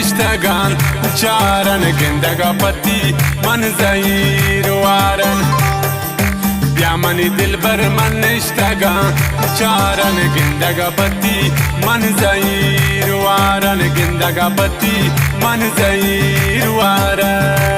اشتاقان جارن گندگا پتی من زیر وارن بیا منی دل بر من اشتاقان جارن گندگا پتی من زیر وارن گندگا پتی من زیر وارن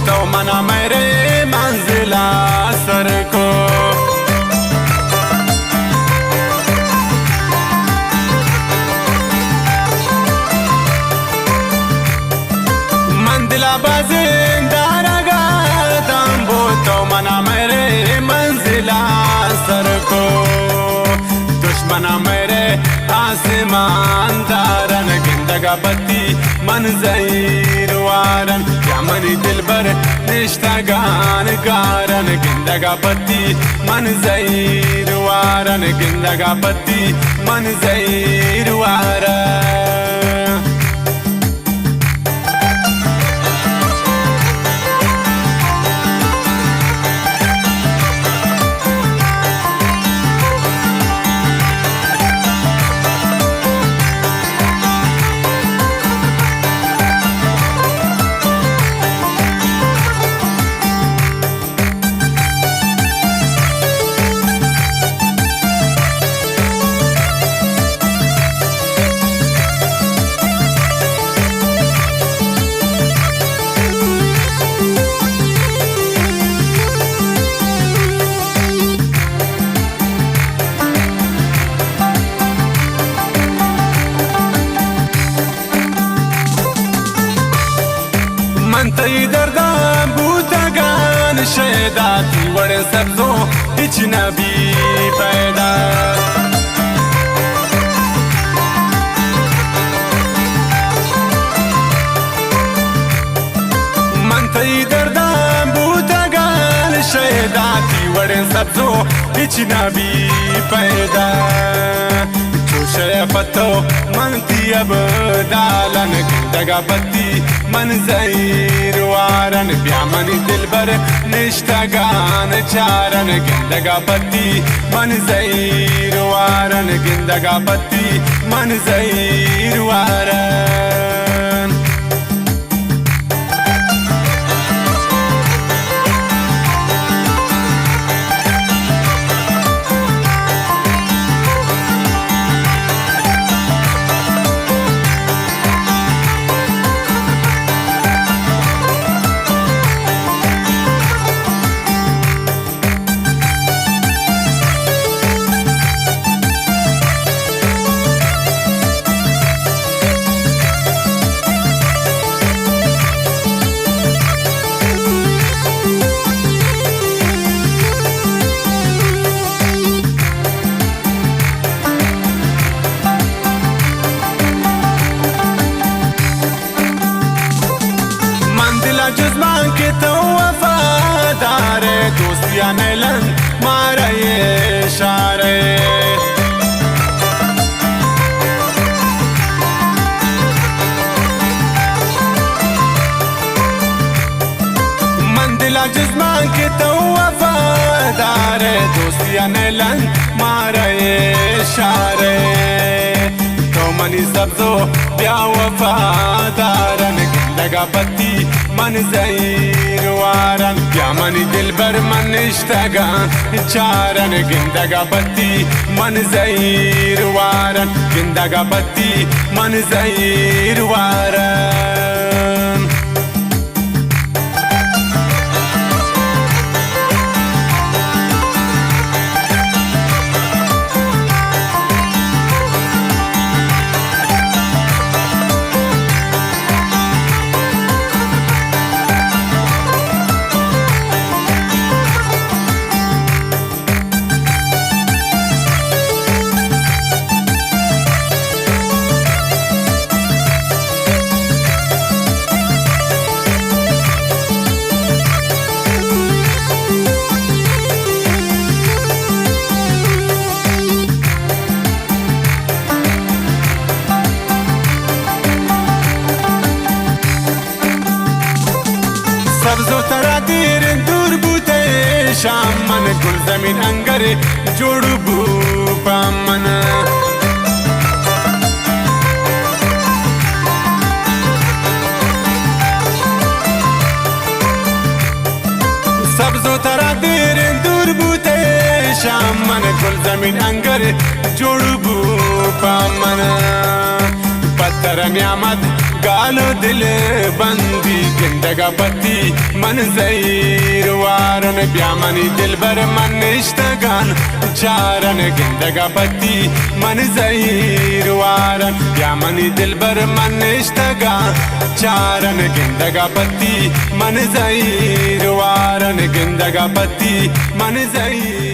تو منا میرے منزلہ سر کو منزلہ بازندارگا دنبو تو منا میرے منزلہ سر کو دشمنا میرے آسمان دارن گندگا بتی من زیر وارن یا منی دل بر اشتاقان گارن گندگا بتی من زیر وارن گندگا بتی من زیر وارن منتهی دردم بودگان شیداتی وڑ سبزو هیچ نبی پیدا منتهی دردم بودگان شیداتی وڑ سبزو هیچ نبی پیدا شفتو من تیب دالن گندگا بتی من زیر وارن بیا منی دل بر نشتگان چارن گندگا بتی من زیر وارن گندگا بتی من زیر وارن جزمان که تو وفاداره دوستیان لن ماره شاره من دل جزمان که تو وفاداره دوستیان لن ماره شاره تو منی سبزو بیا وفادارن گندگا بتی من زیر وارن بیا منی دل بر من اشتاقان چارن گندگا بتی من زیر وارن گندگا بتی من زیر وارن shaman गुल जमीन अंगरे जोड़ू पामन सब्जो तरा देर दूर बूते शामन गुल जमीन अंगर जोड़ू पामन पत्थर न्यामत गालो दिल बंदी जिंदगा पति मन जहीर वारन ब्यामनी दिल बर मन इश्तगान चारन जिंदगा पति मन जहीर वारन ब्यामनी दिल बर मन इश्तगान चारन जिंदगा पति मन जहीर वारन जिंदगा पति मन जहीर